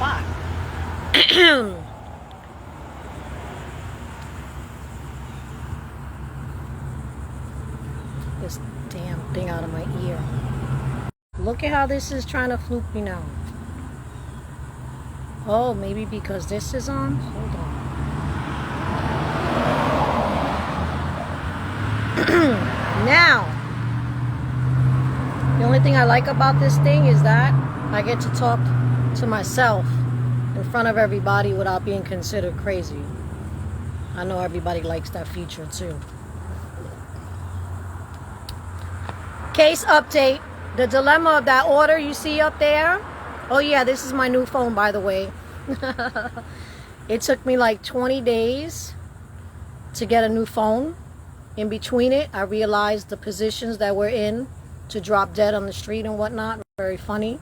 spot. This damn thing out of my ear. Look at how this is trying to fluke me now. Oh, maybe because this is on? Hold on. Now, the only thing I like about this thing is that I get to talk to myself in front of everybody without being considered crazy. I know everybody likes that feature too. Case update. The dilemma of that order you see up there. Oh yeah, this is my new phone, by the way. It took me like 20 days to get a new phone. In between it, I realized the positions that we're in to drop dead on the street and whatnot. Very funny.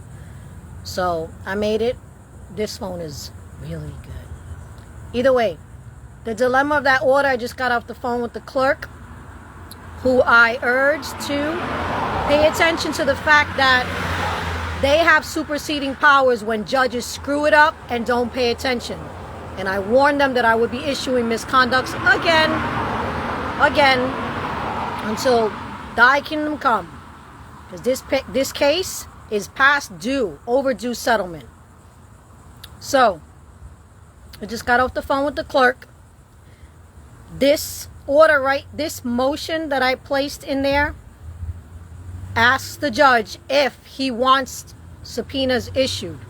So I made it. This phone is really good. Either way, the dilemma of that order, I just got off the phone with the clerk, who I urged to pay attention to the fact that they have superseding powers when judges screw it up and don't pay attention. And I warned them that I would be issuing misconducts again, until thy kingdom come. Because this case is past due, overdue settlement. So, I just got off the phone with the clerk. This order, this motion that I placed in there, asks the judge if he wants subpoenas issued,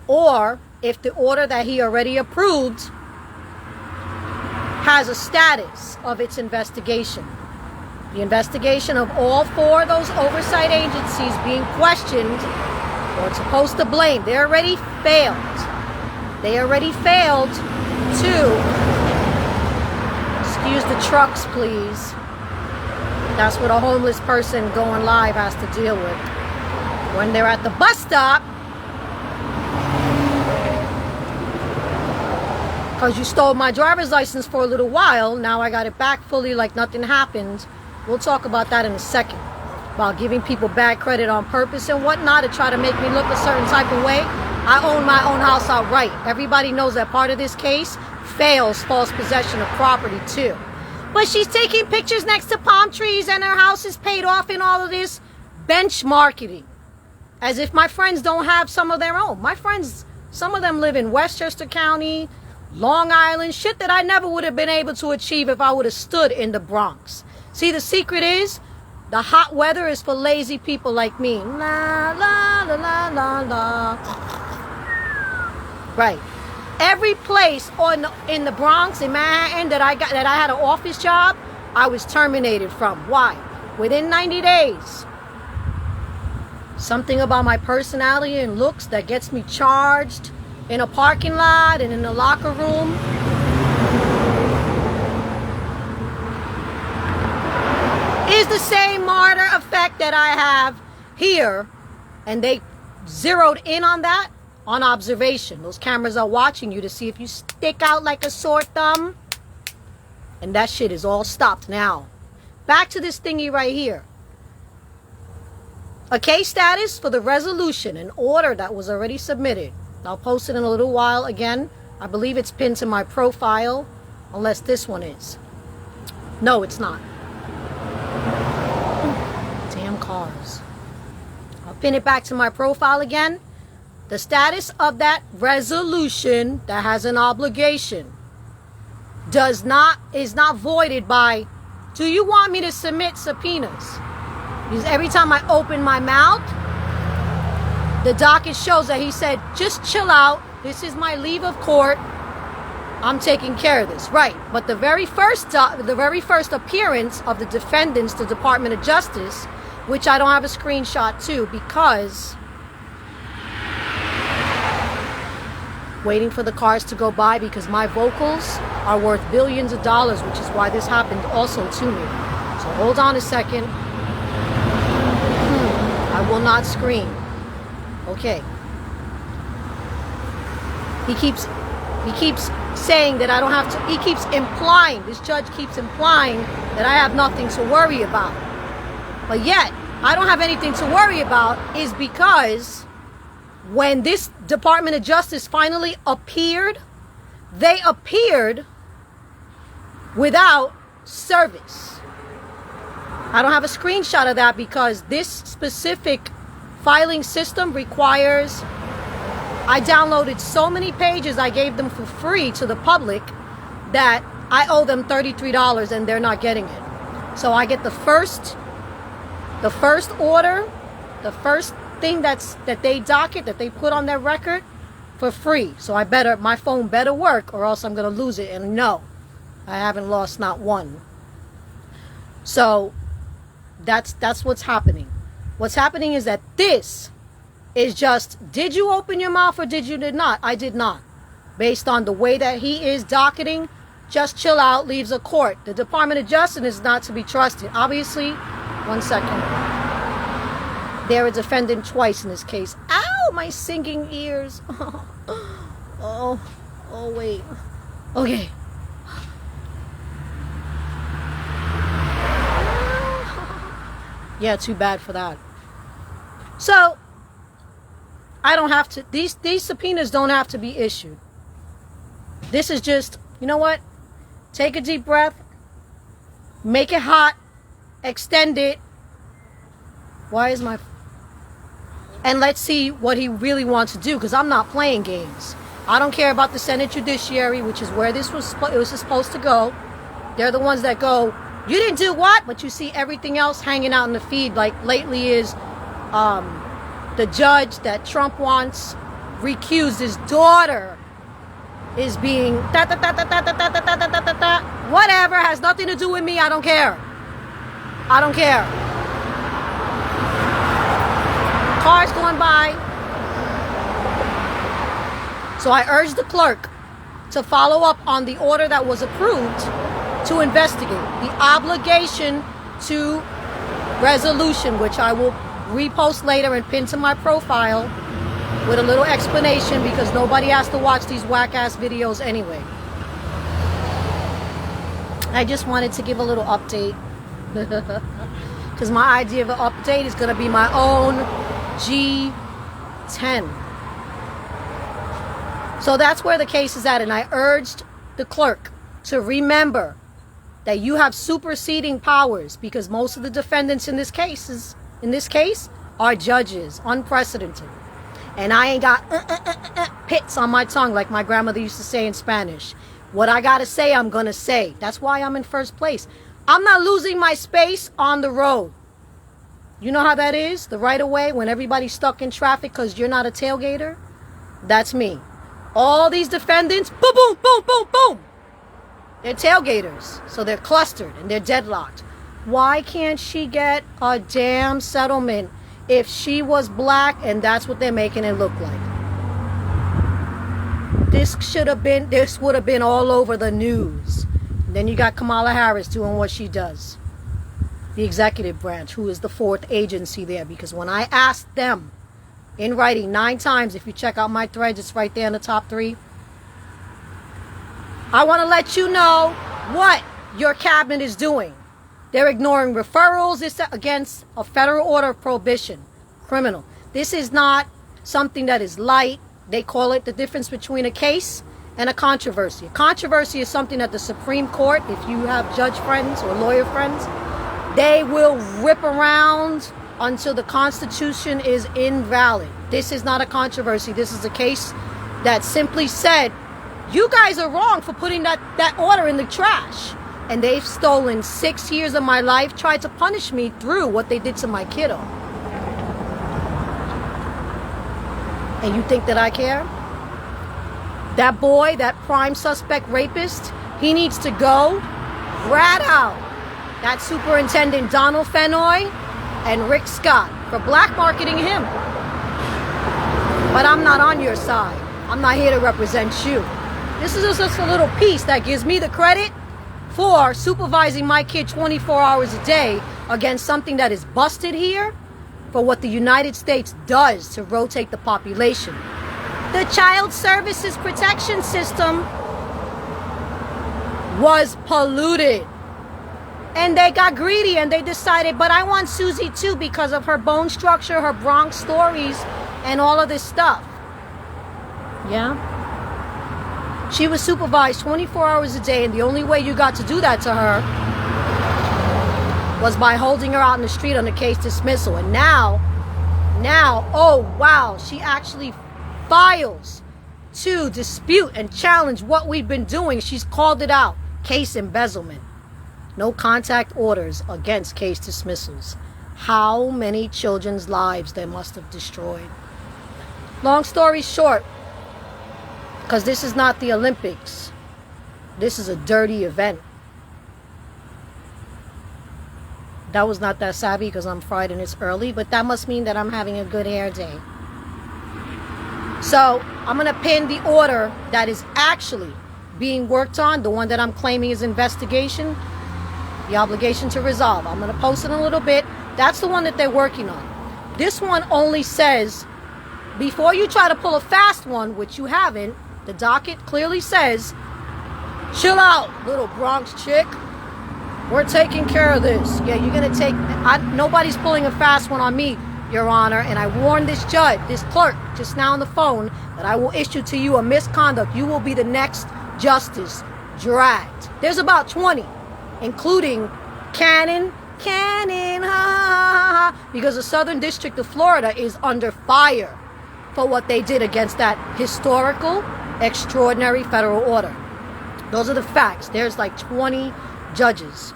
or if the order that he already approved has a status of its investigation. The investigation of all four of those oversight agencies being questioned or supposed to blame, they already failed. They already failed to, excuse the trucks please, that's what a homeless person going live has to deal with. When they're at the bus stop, because you stole my driver's license for a little while, now I got it back fully like nothing happened. We'll talk about that in a second. About giving people bad credit on purpose and whatnot to try to make me look a certain type of way. I own my own house outright. Everybody knows that part of this case fails false possession of property too. But she's taking pictures next to palm trees and her house is paid off in all of this benchmarking. As if my friends don't have some of their own. My friends, some of them live in Westchester County, Long Island, shit that I never would have been able to achieve if I would have stood in the Bronx. See, the secret is, the hot weather is for lazy people like me. La, la, la, la, la, la. Right. Every place in the Bronx, in Manhattan, that I had an office job, I was terminated from. Why? Within 90 days. Something about my personality and looks that gets me charged in a parking lot and in the locker room. Is the same martyr effect that I have here. And they zeroed in on that on observation. Those cameras are watching you to see if you stick out like a sore thumb. And that shit is all stopped now. Back to this thingy right here. A case status for the resolution, an order that was already submitted. I'll post it in a little while again. I believe it's pinned to my profile, unless this one is. No, it's not. Damn cars. I'll pin it back to my profile again. The status of that resolution that has an obligation is not voided by, do you want me to submit subpoenas? Because every time I open my mouth, the docket shows that he said, just chill out. This is my leave of court. I'm taking care of this. Right. But the very first appearance of the defendants, the Department of Justice, which I don't have a screenshot to because waiting for the cars to go by because my vocals are worth billions of dollars, which is why this happened also to me. So hold on a second. I will not scream. Okay. He keeps saying that I don't have to, he keeps implying, this judge keeps implying that I have nothing to worry about. But yet, I don't have anything to worry about is because when this Department of Justice finally appeared, they appeared without service. I don't have a screenshot of that because this specific filing system requires, I downloaded so many pages I gave them for free to the public that I owe them $33 and they're not getting it. So I get the first order, the first thing that they docket, that they put on their record for free. So my phone better work or else I'm going to lose it. And no, I haven't lost not one. So that's what's happening. What's happening is that this is just, did you open your mouth or did not? I did not. Based on the way that he is docketing, just chill out, leaves a court. The Department of Justice is not to be trusted. Obviously, 1 second. They're a defendant twice in this case. Ow, my singing ears. Oh, wait. Okay. Yeah, too bad for that. So, I don't have to, these subpoenas don't have to be issued. This is just, you know what? Take a deep breath. Make it hot. Extend it. And let's see what he really wants to do, because I'm not playing games. I don't care about the Senate Judiciary, which is where it was supposed to go. They're the ones that go, you didn't do what? But you see everything else hanging out in the feed, like lately is the judge that Trump wants recused, his daughter is being whatever, has nothing to do with me. I don't care. Cars going by. So I urge the clerk to follow up on the order that was approved to investigate the obligation to resolution, which I will repost later and pin to my profile with a little explanation, because nobody has to watch these whack-ass videos anyway. I just wanted to give a little update because my idea of an update is going to be my own G10. So that's where the case is at, and I urged the clerk to remember that you have superseding powers, because most of the defendants in this case are judges, unprecedented. And I ain't got pits on my tongue like my grandmother used to say in Spanish. What I gotta say, I'm gonna say. That's why I'm in first place. I'm not losing my space on the road. You know how that is? The right of way, when everybody's stuck in traffic because you're not a tailgater? That's me. All these defendants, boom, boom, boom, boom, boom. They're tailgaters. So they're clustered and they're deadlocked. Why can't she get a damn settlement if she was black and that's what they're making it look like? This would have been all over the news. And then you got Kamala Harris doing what she does. The executive branch, who is the fourth agency there. Because when I asked them in writing 9 times, if you check out my threads, it's right there in the top 3. I want to let you know what your cabinet is doing. They're ignoring referrals. It's against a federal order of prohibition. Criminal. This is not something that is light. They call it the difference between a case and a controversy. A controversy is something that the Supreme Court, if you have judge friends or lawyer friends, they will rip around until the Constitution is invalid. This is not a controversy. This is a case that simply said, you guys are wrong for putting that order in the trash. And they've stolen 6 years of my life, tried to punish me through what they did to my kiddo. And you think that I care? That boy, that prime suspect rapist, he needs to go. Rat out that Superintendent Donald Fennoy and Rick Scott for black marketing him. But I'm not on your side. I'm not here to represent you. This is just a little piece that gives me the credit for supervising my kid 24 hours a day against something that is busted here for what the United States does to rotate the population. The Child Services Protection System was polluted. And they got greedy and they decided, but I want Susie too because of her bone structure, her Bronx stories. and all of this stuff. Yeah? She was supervised 24 hours a day, and the only way you got to do that to her was by holding her out in the street on the case dismissal. And now, oh wow, she actually files to dispute and challenge what we've been doing. She's called it out. Case embezzlement. No contact orders against case dismissals. How many children's lives they must have destroyed. Long story short, because this is not the Olympics. This is a dirty event. That was not that savvy because I'm fried and it's early, but that must mean that I'm having a good hair day. So I'm going to pin the order that is actually being worked on, the one that I'm claiming is investigation, the obligation to resolve. I'm going to post it in a little bit. That's the one that they're working on. This one only says, before you try to pull a fast one, which you haven't, the docket clearly says, chill out, little Bronx chick. We're taking care of this. Yeah, you're going to take... nobody's pulling a fast one on me, Your Honor. And I warned this judge, this clerk, just now on the phone, that I will issue to you a misconduct. You will be the next justice dragged. There's about 20, including Cannon, ha, ha, ha, ha, because the Southern District of Florida is under fire for what they did against that historical, extraordinary federal order. Those are the facts. There's like 20 judges.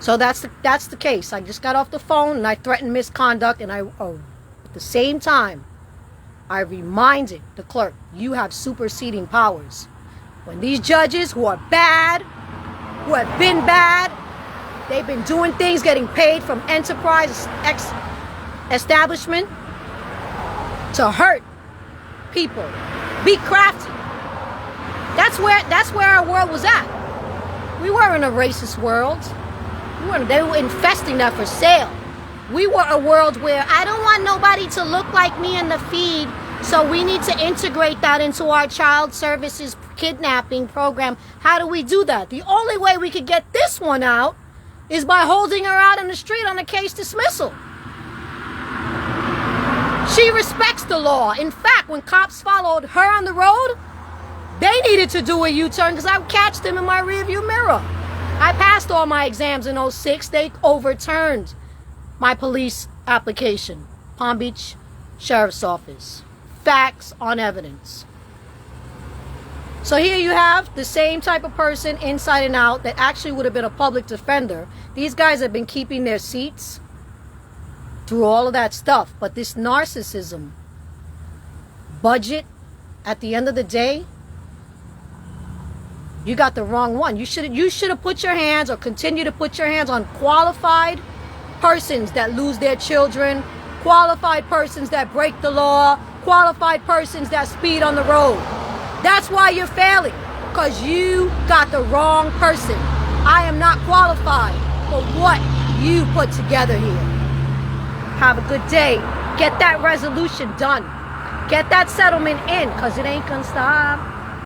So that's the case. I just got off the phone and I threatened misconduct, and at the same time I reminded the clerk, you have superseding powers. When these judges who are bad, who have been bad, they've been doing things, getting paid from enterprise establishment to hurt people, be crafty. That's where our world was at. We were in a racist world. They were infesting that for sale. We were a world where I don't want nobody to look like me in the feed, so we need to integrate that into our child services kidnapping program. How do we do that? The only way we could get this one out is by holding her out in the street on a case dismissal. She respects the law. In fact, when cops followed her on the road, they needed to do a U-turn because I would catch them in my rearview mirror. I passed all my exams in 06. They overturned my police application. Palm Beach Sheriff's Office. Facts on evidence. So here you have the same type of person inside and out that actually would have been a public defender. These guys have been keeping their seats through all of that stuff. But this narcissism budget, at the end of the day, you got the wrong one. You should have put your hands, or continue to put your hands, on qualified persons that lose their children, qualified persons that break the law, qualified persons that speed on the road. That's why you're failing, because you got the wrong person. I am not qualified for what you put together here. Have a good day. Get that resolution done. Get that settlement in, because it ain't gonna stop.